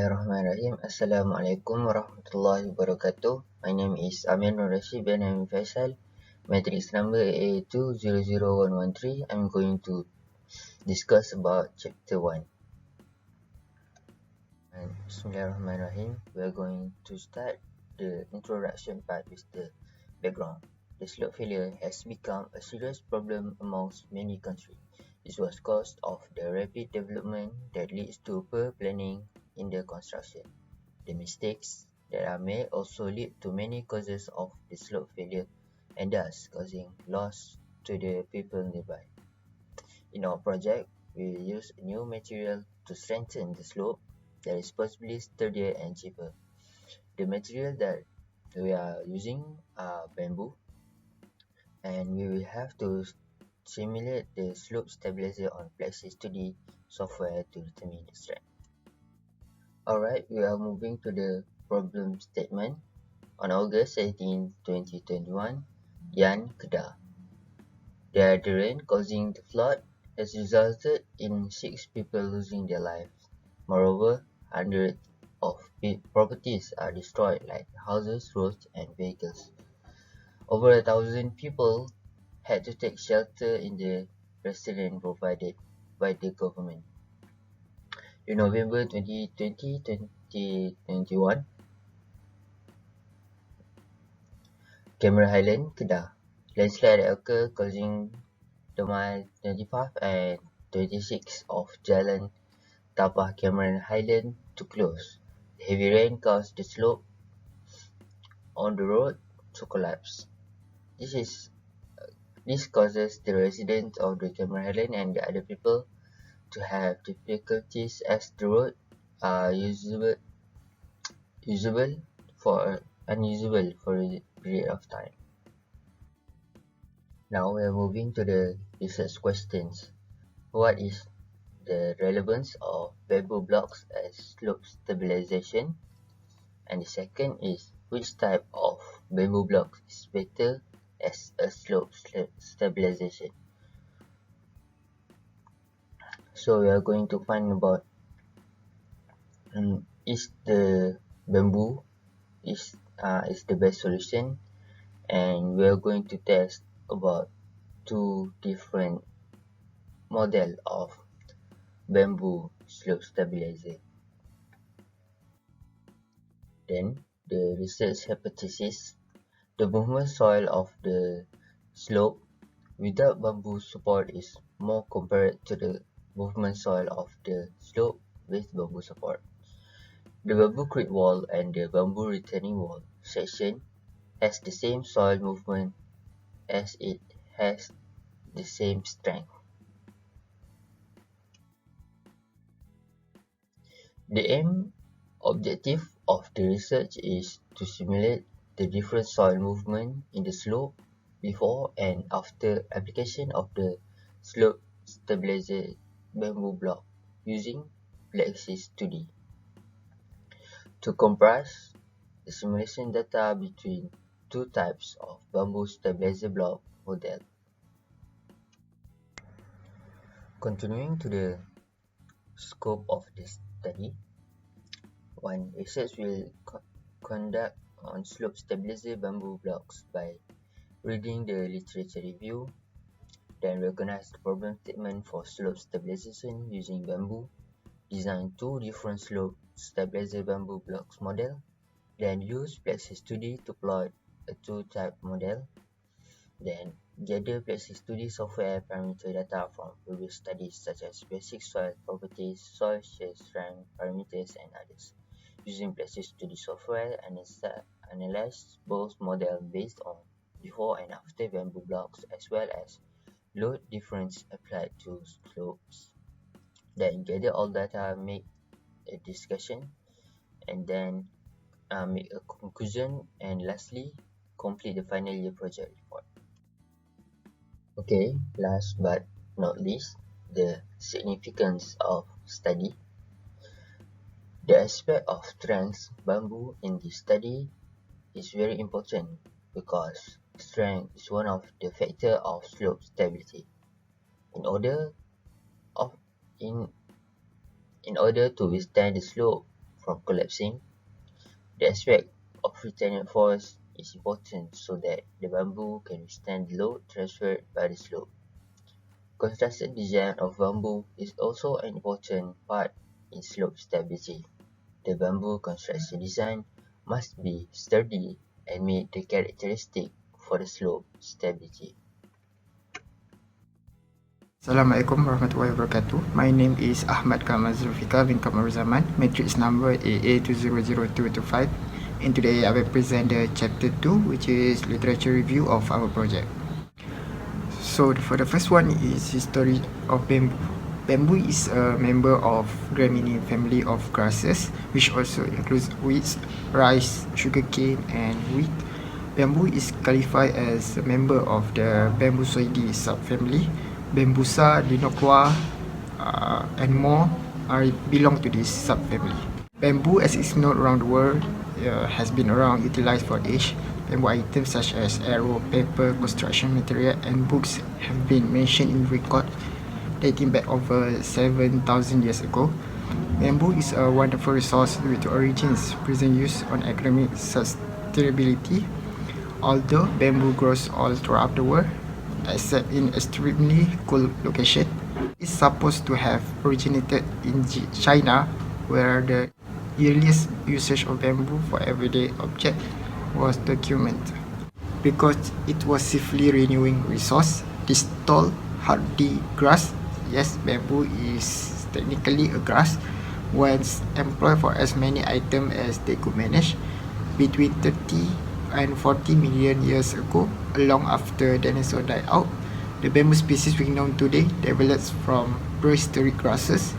Bismillahirrahmanirrahim. Assalamualaikum warahmatullahi wabarakatuh. My name is Amir Nur Rashid bin Amin Faisal. Matrix number AA200113. I'm going to discuss about chapter 1. And Bismillahirrahmanirrahim. We are going to start the introduction part with the background. The slope failure has become a serious problem amongst many countries. This was caused of the rapid development that leads to poor planning in the construction. The mistakes that are made also lead to many causes of the slope failure and thus causing loss to the people nearby. In our project, we use a new material to strengthen the slope that is possibly sturdier and cheaper. The material that we are using are bamboo, and we will have to simulate the slope stabilizer on Plexi 2D software to determine the strength. Alright, we are moving to the problem statement. On August 18, 2021, Yan, Kedah. The rain causing the flood has resulted in 6 people losing their lives. Moreover, hundreds of properties are destroyed like houses, roads, and vehicles. Over 1,000 people had to take shelter in the restaurant provided by the government. In November 2020-2021, Cameron Highland, Kedah. Landslide occurred causing the mile 25 and 26 of Jalan Tapah Cameron Highland to close. The heavy rain caused the slope on the road to collapse. This causes the residents of the Cameron Highland and the other people to have difficulties as the road are unusable for a period of time. Now we are moving to the research questions. What is the relevance of bamboo blocks as slope stabilization? And the second is, which type of bamboo block is better as a slope stabilization? So we are going to find about is the bamboo is the best solution, and we are going to test about 2 different model of bamboo slope stabilizer. Then the research hypothesis: the movement soil of the slope without bamboo support is more compared to the movement soil of the slope with bamboo support. The bamboo crit wall and the bamboo retaining wall section has the same soil movement as it has the same strength. The objective of the research is to simulate the different soil movement in the slope before and after application of the slope stabilizer bamboo block using Plexi 2D. To compare the simulation data between 2 types of bamboo stabilizer block model. Continuing to the scope of this study, 1. Research will conduct on slope stabilizer bamboo blocks by reading the literature review, then recognize the problem statement for slope stabilization using bamboo, design 2 different slope stabilizer bamboo blocks model, then use Plexi 2D to plot a 2-type model, then gather Plexi 2D software parameter data from previous studies such as basic soil properties, soil shear strength parameters, and others. Using Plexi 2D software, analyze both models based on before and after bamboo blocks as well as load difference applied to slopes. Then gather all data, make a discussion, and then make a conclusion, and lastly complete the final year project report. Okay, last but not least, the significance of study. The aspect of strength bamboo in this study is very important because strength is one of the factors of slope stability. In order to withstand the slope from collapsing. The aspect of retaining force is important so that the bamboo can withstand the load transferred by the slope. Construction design of bamboo is also an important part in slope stability. The bamboo construction design must be sturdy and meet the characteristic for the slope stability. Assalamualaikum warahmatullahi wabarakatuh. My name is Ahmad Kamal Zulfikar bin Kamal Zaman, matrix number AA200225. And today I will present the chapter 2, which is literature review of our project. So for the first one is history of bamboo. Bamboo is a member of Gramineae family of grasses, which also includes wheat, rice, sugarcane, and wheat. Bamboo is classified as a member of the Bambusoideae subfamily. Bambusa, Dinoqua, and more belong to this subfamily. Bamboo, as it's known around the world, has been utilized for age. Bamboo items such as arrow, paper, construction material, and books have been mentioned in record dating back over 7,000 years ago. Bamboo is a wonderful resource with origins, present use on economic sustainability. Although bamboo grows all throughout the world, except in extremely cold location, it's supposed to have originated in China, where the earliest usage of bamboo for everyday object was documented. Because it was safely renewing resource, this tall, hardy grass, yes, bamboo is technically a grass, was employed for as many items as they could manage. Between 30 and 40 million years ago, long after dinosaurs died out, the bamboo species we know today developed from prehistoric grasses.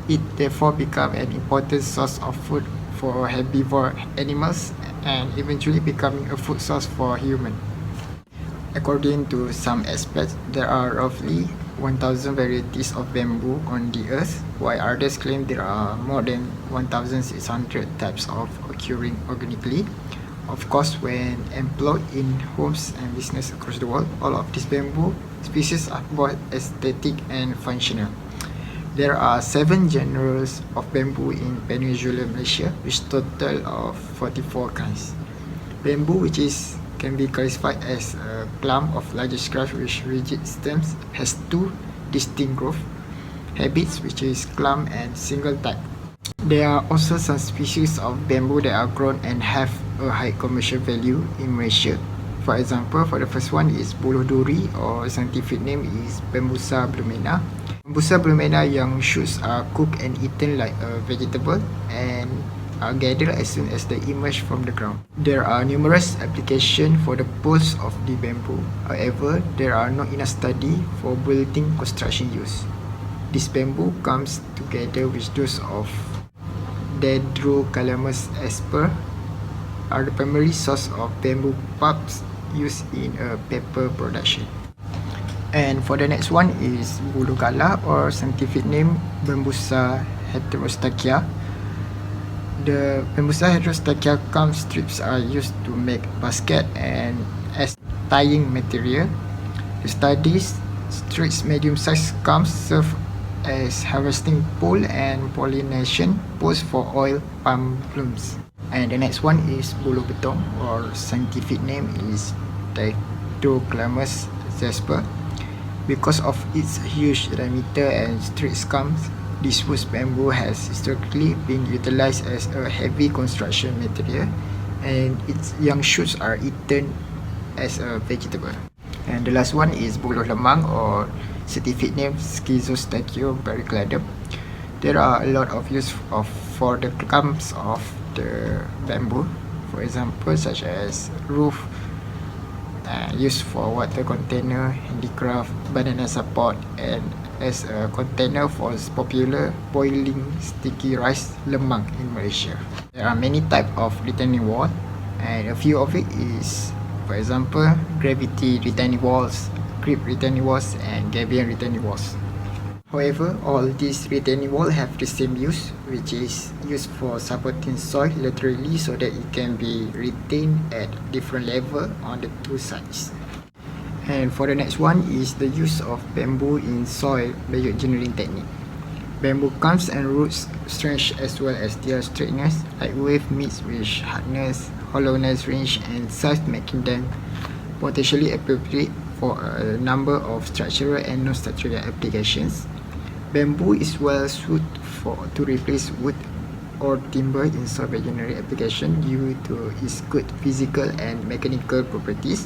It therefore became an important source of food for herbivore animals and eventually becoming a food source for humans. According to some experts, there are roughly 1,000 varieties of bamboo on the earth, while others claim there are more than 1,600 types of occurring organically. Of course, when employed in homes and business across the world, all of these bamboo species are both aesthetic and functional. There are 7 genres of bamboo in Peninsular Malaysia, which total of 44 kinds. Bamboo, which can be classified as a clump of largest grass with rigid stems, has 2 distinct growth habits, which is clump and single type. There are also some species of bamboo that are grown and have a high commercial value in Malaysia. For example, for the first one is buluh duri, or scientific name is Bambusa blumena. Bambusa blumena young shoots are cooked and eaten like a vegetable and are gathered as soon as they emerge from the ground. There are numerous applications for the poles of the bamboo. However, there are not enough study for building construction use. This bamboo comes together with those of Dendrocalamus asper, are the primary source of bamboo pulps used in paper production. And for the next one is buluh gala, or scientific name Bambusa heterostachya. The Bambusa heterostachya gum strips are used to make basket and as tying material. The studies strips medium-sized gums serve as harvesting pole and pollination poles for oil palm plumes. And the next one is buluh betong, or scientific name is Dendrocalamus asper. Because of its huge diameter and straight stumps, this spruce bamboo has historically been utilized as a heavy construction material, and its young shoots are eaten as a vegetable. And the last one is buluh lemang, or scientific name Schizostachyo barricladum. There are a lot of use for the clumps of the bamboo, for example, such as roof, used for water container, handicraft, banana support, and as a container for popular boiling sticky rice lemang in Malaysia. There are many types of retaining wall, and a few of it is, for example, gravity retaining walls, creep retaining walls, and gabion retaining walls. However, all these retaining walls have the same use, which is used for supporting soil laterally so that it can be retained at different level on the 2 sides. And for the next one is the use of bamboo in soil bioengineering technique. Bamboo comes and roots strength as well as their straightness, like wave meets with hardness, hollowness, range, and size, making them potentially appropriate for a number of structural and non-structural applications. Bamboo is well suited to replace wood or timber in solar engineering application due to its good physical and mechanical properties,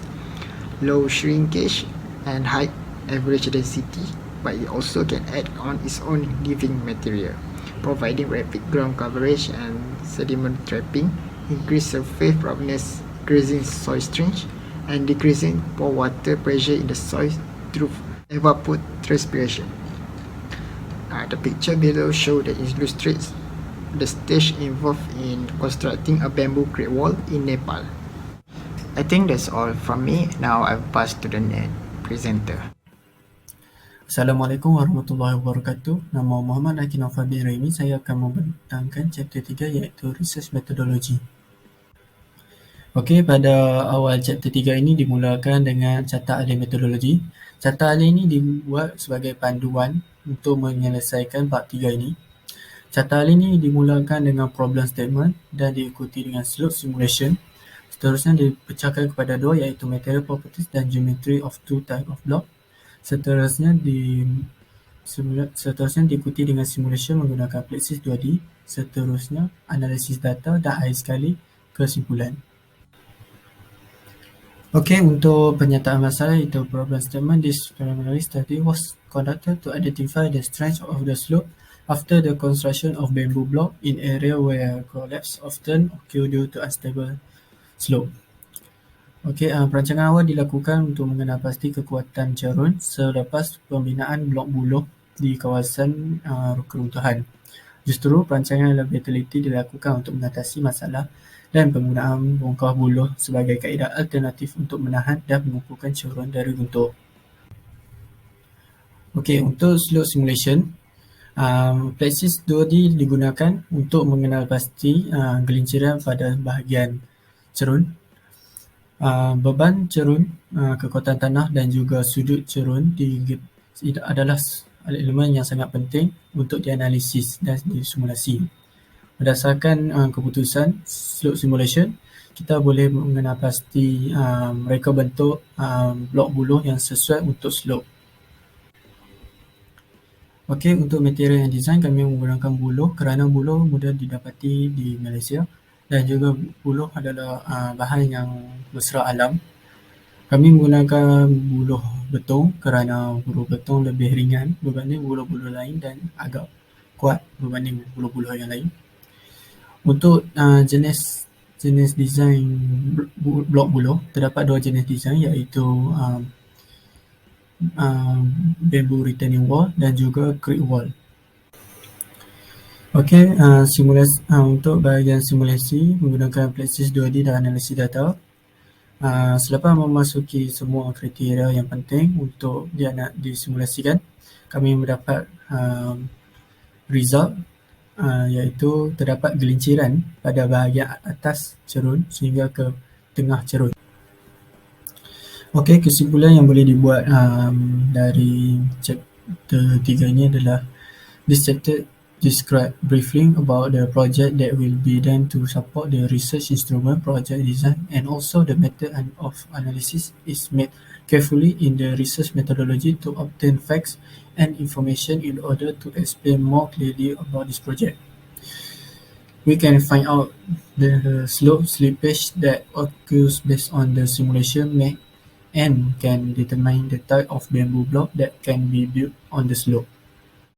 low shrinkage, and high average density, but it also can add on its own living material, providing rapid ground coverage and sediment trapping, increased surface roughness, increasing soil strength, and decreasing pore water pressure in the soil through evapotranspiration. The picture below shows that illustrates the stage involved in constructing a bamboo great wall in Nepal. I think that's all from me. Now I've passed to the presenter. Assalamualaikum warahmatullahi wabarakatuh. Nama Muhammad Hakim Fabi Raimi. Saya akan membentangkan chapter 3 iaitu Research Methodology. Okey, pada awal chapter 3 ini dimulakan dengan carta alih metodologi. Carta alih ini dibuat sebagai panduan untuk menyelesaikan bab 3 ini. Carta alih ini dimulakan dengan problem statement dan diikuti dengan slope simulation. Seterusnya dipecahkan kepada dua iaitu material properties dan geometry of two type of block. Seterusnya diikuti dengan simulation menggunakan plexis 2D. Seterusnya analisis data dan akhir sekali kesimpulan. Okey, untuk pernyataan masalah iaitu problem statement, this preliminary study was conducted to identify the strength of the slope after the construction of bamboo block in area where collapse often occur due to unstable slope. Okey, perancangan awal dilakukan untuk mengenal pasti kekuatan cerun selepas pembinaan blok buluh di kawasan keruntuhan. Justru perancangan lebih teliti dilakukan untuk mengatasi masalah dan penggunaan bongkah buluh sebagai kaedah alternatif untuk menahan dan mengumpulkan cerun dari guntur. Okey, untuk slope simulation, plexis 2D digunakan untuk mengenal pasti gelinciran pada bahagian cerun, beban cerun, kekuatan tanah dan juga sudut cerun adalah elemen yang sangat penting untuk dianalisis dan disimulasi. Berdasarkan keputusan slope simulation, kita boleh mengenal pasti mereka bentuk blok buluh yang sesuai untuk slope. Okey, untuk material yang design kami menggunakan buluh kerana buluh mudah didapati di Malaysia dan juga buluh adalah bahan yang mesra alam. Kami menggunakan buluh betung kerana buluh betung lebih ringan berbanding buluh-buluh lain dan agak kuat berbanding buluh-buluh yang lain. Untuk jenis desain blok buluh, terdapat dua jenis desain iaitu bamboo retaining wall dan juga creek wall. Okey, untuk bahagian simulasi menggunakan plexis 2D dan analisis data. Selepas memasuki semua kriteria yang penting untuk disimulasikan, kami mendapat result iaitu terdapat gelinciran pada bahagian atas cerun sehingga ke tengah cerun. Okey, kesimpulan yang boleh dibuat dari chapter 3 ini adalah this chapter describe briefly about the project that will be done to support the research instrument project design, and also the method of analysis is made carefully in the research methodology to obtain facts and information in order to explain more clearly about this project. We can find out the slope slippage that occurs based on the simulation made and can determine the type of bamboo block that can be built on the slope.